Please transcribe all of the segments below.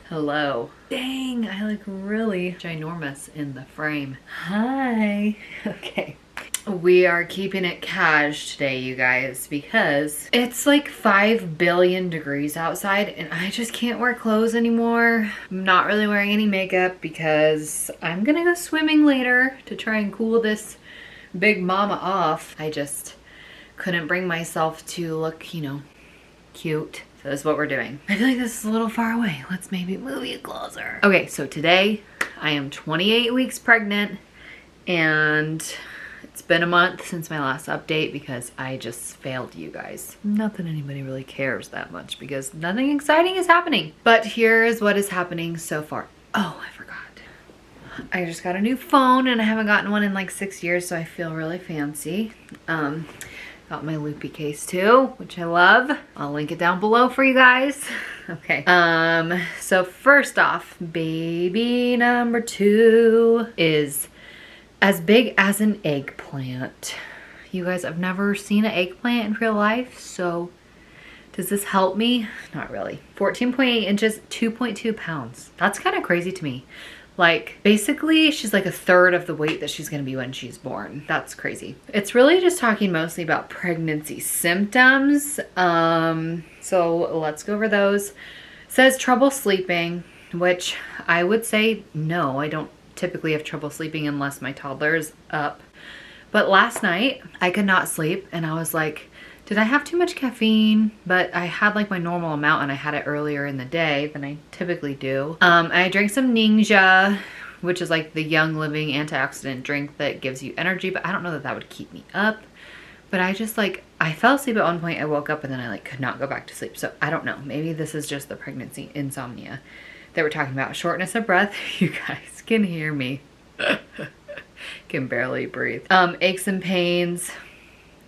Hello. Dang, I look really ginormous in the frame. Hi. Okay. We are keeping it cash today, you guys, because it's like 5 billion degrees outside and I just can't wear clothes anymore. I'm not really wearing any makeup because I'm gonna go swimming later to try and cool this big mama off. I just couldn't bring myself to look, cute. So that's what we're doing. I feel like this is a little far away. Let's maybe move you closer. Okay, so today I am 28 weeks pregnant and it's been a month since my last update because I just failed you guys. Not that anybody really cares that much because nothing exciting is happening. But here is what is happening so far. Oh, I forgot. I just got a new phone and I haven't gotten one in like 6 years, so I feel really fancy. Got my loopy case too, which I love. I'll link it down below for you guys. Okay. So first off, baby number 2 is as big as an eggplant. You guys, I've never seen an eggplant in real life, so does this help me? Not really. 14.8 inches, 2.2 pounds. That's kind of crazy to me. Like, basically, she's like a third of the weight that she's gonna be when she's born. That's crazy. It's really just talking mostly about pregnancy symptoms. So let's go over those. It says trouble sleeping, which I would say no, I don't typically have trouble sleeping unless my toddler is up. But last night, I could not sleep and I was like, did I have too much caffeine? But I had like my normal amount and I had it earlier in the day than I typically do. I drank some Ninja, which is like the Young Living antioxidant drink that gives you energy, but I don't know that that would keep me up. But I just like, I fell asleep at one point, I woke up and then I like could not go back to sleep. So I don't know, maybe this is just the pregnancy insomnia that we're talking about. Shortness of breath, you guys can hear me. Can barely breathe. Aches and pains.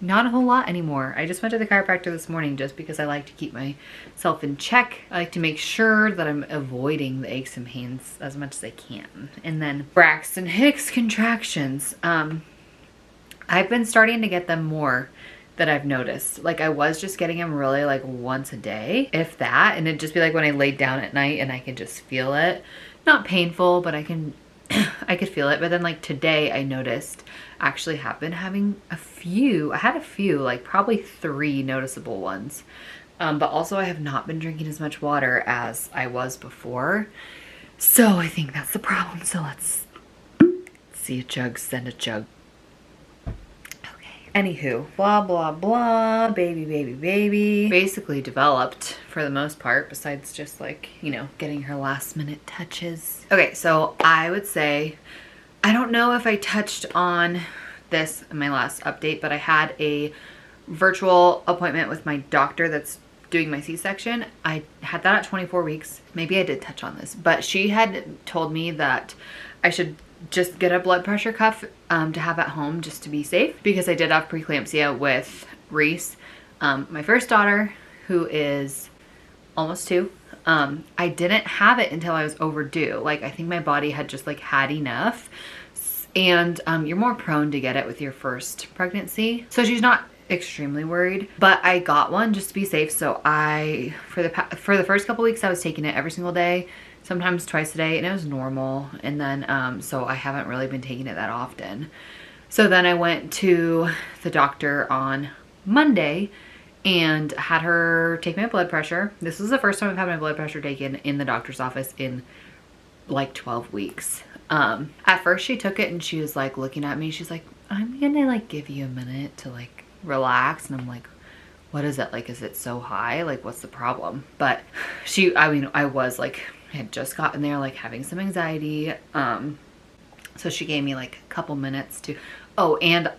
Not a whole lot anymore. I just went to the chiropractor this morning just because I like to keep myself in check. I like to make sure that I'm avoiding the aches and pains as much as I can. And then Braxton Hicks contractions. I've been starting to get them more that I've noticed. Like I was just getting them really like once a day, if that. And it'd just be like when I laid down at night and I could just feel it. Not painful, but I could feel it. But then like today I noticed actually have been having a few. I had a few, like probably 3 noticeable ones. But also I have not been drinking as much water as I was before. So I think that's the problem. So let's see a jug, send a jug. Okay. Anywho, blah, blah, blah, baby, baby, baby. Basically developed for the most part, besides just like, getting her last minute touches. Okay, so I would say, I don't know if I touched on this in my last update, but I had a virtual appointment with my doctor that's doing my C-section. I had that at 24 weeks. Maybe I did touch on this, but she had told me that I should just get a blood pressure cuff to have at home just to be safe, because I did have preeclampsia with Reese, my first daughter, who is almost 2. I didn't have it until I was overdue. Like I think my body had just like had enough, and you're more prone to get it with your first pregnancy. So she's not extremely worried, but I got one just to be safe. So for the first couple weeks I was taking it every single day, sometimes twice a day, and it was normal. And then so I haven't really been taking it that often. So then I went to the doctor on Monday and had her take my blood pressure. This was the first time I've had my blood pressure taken in the doctor's office in like 12 weeks. At first she took it and she was like looking at me. She's like, I'm gonna like give you a minute to like relax. And I'm like, what is it? Like, is it so high? Like, what's the problem? But I was like, I had just gotten there like having some anxiety. So she gave me like a couple minutes to, and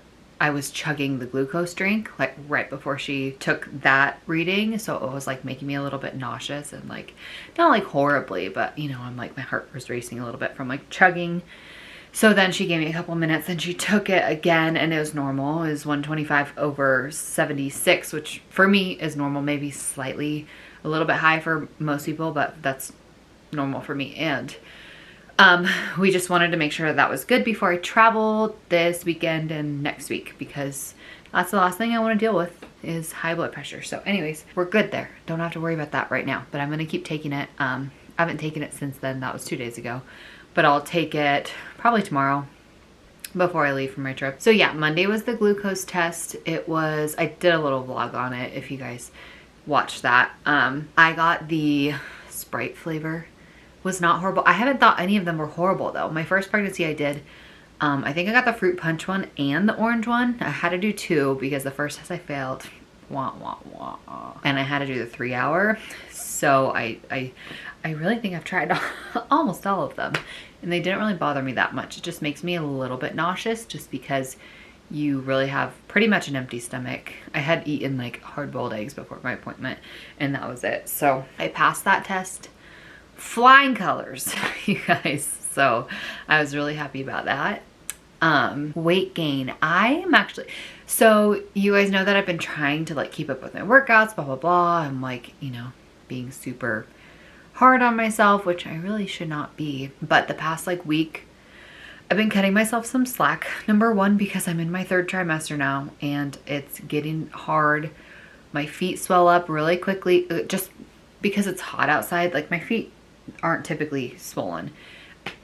I was chugging the glucose drink like right before she took that reading. So it was like making me a little bit nauseous and like, not like horribly, but I'm like, my heart was racing a little bit from like chugging. So then she gave me a couple minutes and she took it again and it was normal. It was 125/76, which for me is normal, maybe slightly a little bit high for most people, but that's normal for me. And we just wanted to make sure that was good before I traveled this weekend and next week, because that's the last thing I want to deal with is high blood pressure. So anyways, we're good there. Don't have to worry about that right now, but I'm going to keep taking it. I haven't taken it since then. That was 2 days ago. But I'll take it probably tomorrow before I leave for my trip. So yeah, Monday was the glucose test. I did a little vlog on it if you guys watched that. I got the Sprite flavor. Was not horrible. I haven't thought any of them were horrible though. My first pregnancy I did, I think I got the fruit punch one and the orange one. I had to do 2 because the first test I failed. Wah, wah, wah. And I had to do the 3-hour. So I really think I've tried almost all of them, and they didn't really bother me that much. It just makes me a little bit nauseous just because you really have pretty much an empty stomach. I had eaten like hard-boiled eggs before my appointment, and that was it. So I passed that test. Flying colors, you guys. So I was really happy about that. Weight gain. So you guys know that I've been trying to like keep up with my workouts, blah, blah, blah. I'm like, you know, being super hard on myself, which I really should not be. But the past like week, I've been cutting myself some slack. Number one, because I'm in my 3rd trimester now and it's getting hard. My feet swell up really quickly just because it's hot outside. Like my feet aren't typically swollen,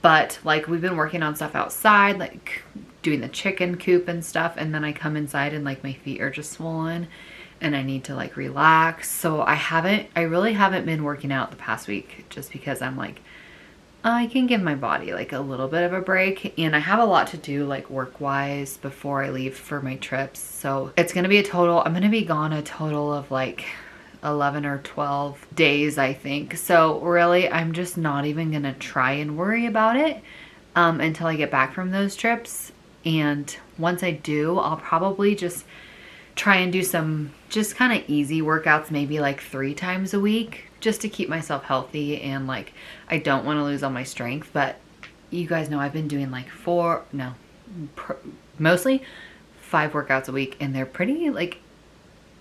but like we've been working on stuff outside, like doing the chicken coop and stuff. And then I come inside and like my feet are just swollen and I need to like relax. So I really haven't been working out the past week just because I'm like, I can give my body like a little bit of a break, and I have a lot to do like work wise before I leave for my trips. So it's going to be I'm going to be gone a total of like 11 or 12 days, I think. So really, I'm just not even going to try and worry about it until I get back from those trips. And once I do, I'll probably just try and do some just kind of easy workouts, maybe like 3 times a week, just to keep myself healthy. And like, I don't want to lose all my strength, but you guys know I've been doing like mostly 5 workouts a week, and they're pretty like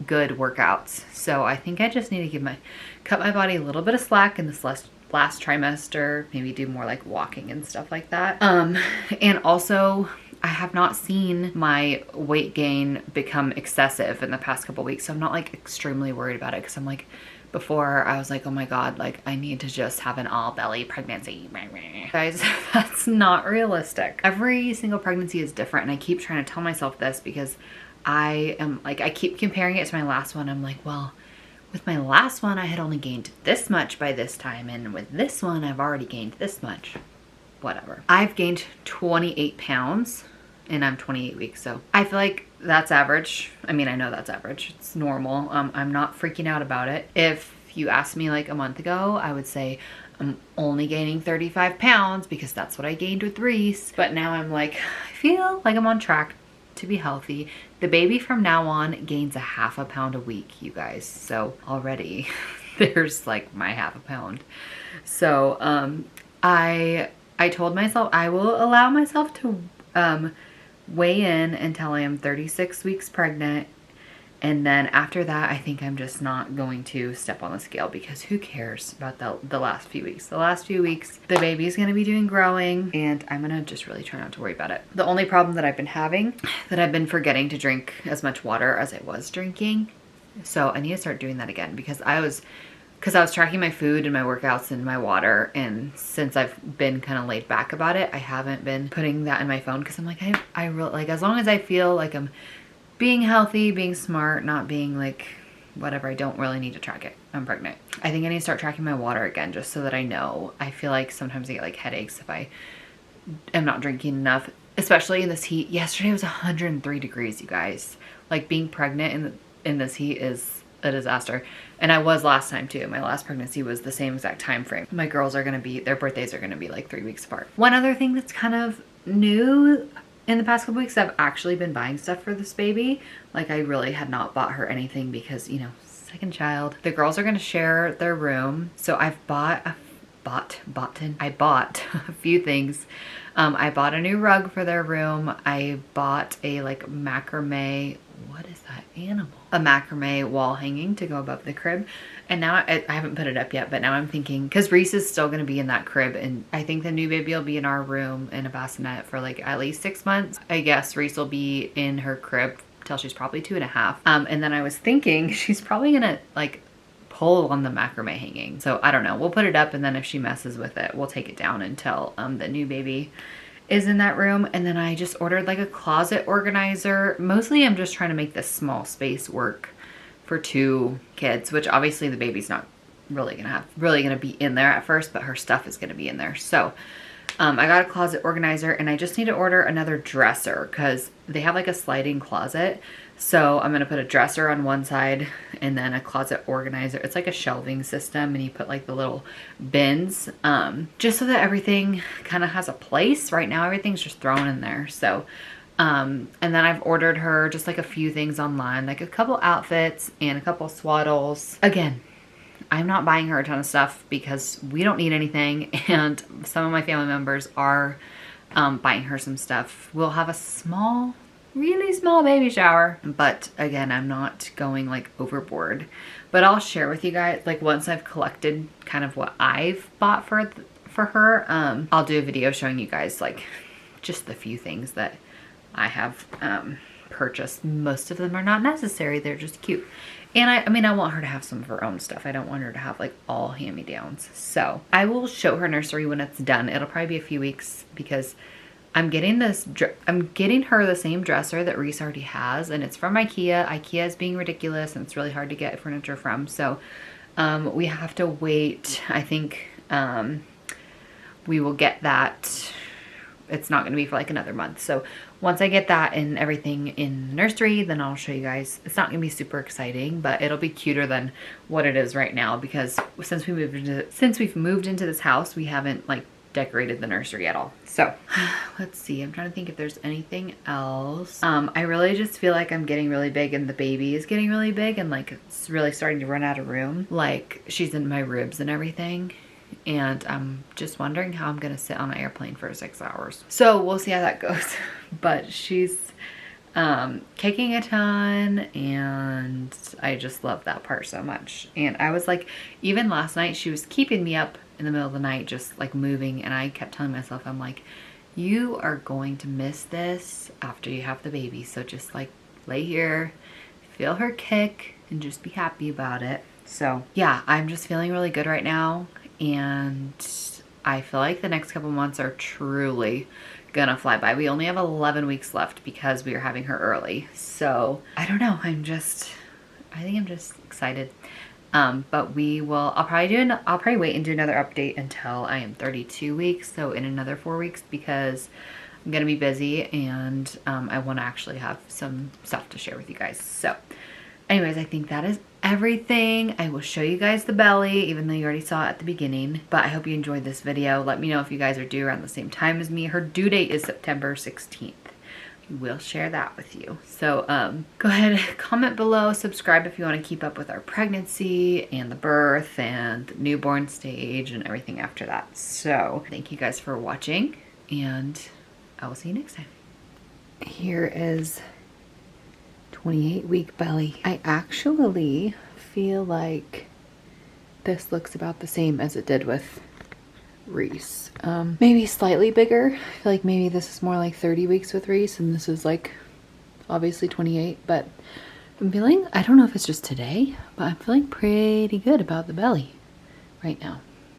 good workouts. So I think I just need to cut my body a little bit of slack in this last trimester, maybe do more like walking and stuff like that. And also I have not seen my weight gain become excessive in the past couple weeks. So I'm not like extremely worried about it, because I'm like, before I was like, oh my God, like I need to just have an all belly pregnancy. Guys, that's not realistic. Every single pregnancy is different. And I keep trying to tell myself this because I keep comparing it to my last one. I'm like, well, with my last one, I had only gained this much by this time. And with this one, I've already gained this much. Whatever. I've gained 28 pounds and I'm 28 weeks. So I feel like that's average. I mean, I know that's average. It's normal. I'm not freaking out about it. If you asked me like a month ago, I would say I'm only gaining 35 pounds because that's what I gained with Reese. But now I'm like, I feel like I'm on track to be healthy. The baby from now on gains a ½ pound a week, you guys. So already there's like my ½ pound. So I told myself I will allow myself to weigh in until I am 36 weeks pregnant. And then after that, I think I'm just not going to step on the scale, because who cares about the last few weeks? The last few weeks, the baby's going to be doing growing, and I'm going to just really try not to worry about it. The only problem that I've been having, that I've been forgetting to drink as much water as I was drinking. So I need to start doing that again, because I was tracking my food and my workouts and my water. And since I've been kind of laid back about it, I haven't been putting that in my phone, because I'm like, I really, like, as long as I feel like I'm being healthy, being smart, not being like whatever, I don't really need to track it. I'm pregnant. I think I need to start tracking my water again, just so that I know. I feel like sometimes I get like headaches if I am not drinking enough, especially in this heat. Yesterday was 103 degrees, you guys. Like, being pregnant in this heat is a disaster. And I was last time too. My last pregnancy was the same exact time frame. My girls are going to be, their birthdays are going to be like 3 weeks apart. One other thing that's kind of new in the past couple weeks, I've actually been buying stuff for this baby. Like, I really had not bought her anything because, you know, second child. The girls are going to share their room. So I've bought a few things. I bought a new rug for their room. I bought a like macrame, what is that animal? A macrame wall hanging to go above the crib. And now I haven't put it up yet, but now I'm thinking, because Reese is still going to be in that crib, and I think the new baby will be in our room in a bassinet for like at least 6 months. I guess Reese will be in her crib till she's probably 2.5. And then I was thinking she's probably going to like pull on the macrame hanging. So I don't know. We'll put it up, and then if she messes with it, we'll take it down until the new baby is in that room. And then I just ordered like a closet organizer. Mostly I'm just trying to make this small space work for 2 kids, which obviously the baby's not really gonna be in there at first, but her stuff is gonna be in there. So I got a closet organizer, and I just need to order another dresser because they have like a sliding closet. So I'm gonna put a dresser on one side and then a closet organizer. It's like a shelving system, and you put like the little bins, just so that everything kind of has a place. Right now everything's just thrown in there. So and then I've ordered her just like a few things online, like a couple outfits and a couple swaddles. Again, I'm not buying her a ton of stuff because we don't need anything, and some of my family members are buying her some stuff. We'll have a really small baby shower, but again, I'm not going like overboard. But I'll share with you guys, like once I've collected kind of what I've bought for her, I'll do a video showing you guys like just the few things that I have purchased. Most of them are not necessary, they're just cute. And I mean, I want her to have some of her own stuff. I don't want her to have like all hand-me-downs. So I will show her nursery when it's done. It'll probably be a few weeks because I'm getting her the same dresser that Reese already has, and it's from IKEA. IKEA is being ridiculous, and it's really hard to get furniture from. So we have to wait. I think we will get that. It's not going to be for like another month. So once I get that and everything in nursery, then I'll show you guys. It's not going to be super exciting, but it'll be cuter than what it is right now, because since we've moved into this house, we haven't like decorated the nursery at all. So let's see. I'm trying to think if there's anything else. I really just feel like I'm getting really big, and the baby is getting really big, and like it's really starting to run out of room. Like she's in my ribs and everything. And I'm just wondering how I'm gonna sit on an airplane for 6 hours. So we'll see how that goes. But she's kicking a ton, and I just love that part so much. And I was like, even last night she was keeping me up in the middle of the night, just like moving, and I kept telling myself, I'm like, you are going to miss this after you have the baby, so just like lay here, feel her kick, and just be happy about it. So yeah, I'm just feeling really good right now. And I feel like the next couple months are truly gonna fly by. We only have 11 weeks left because we are having her early. So I don't know, I think I'm just excited. But I'll probably wait and do another update until I am 32 weeks. So in another 4 weeks, because I'm gonna be busy, and I wanna actually have some stuff to share with you guys. So anyways, I think that is everything. I will show you guys the belly, even though you already saw it at the beginning. But I hope you enjoyed this video. Let me know if you guys are due around the same time as me. Her due date is September 16th. We will share that with you. So go ahead, comment below, subscribe if you want to keep up with our pregnancy and the birth and the newborn stage and everything after that. So thank you guys for watching, and I will see you next time. Here is 28-week belly. I actually feel like this looks about the same as it did with Reese. Maybe slightly bigger. I feel like maybe this is more like 30 weeks with Reese, and this is like obviously 28, but I'm feeling, I don't know if it's just today, but I'm feeling pretty good about the belly right now.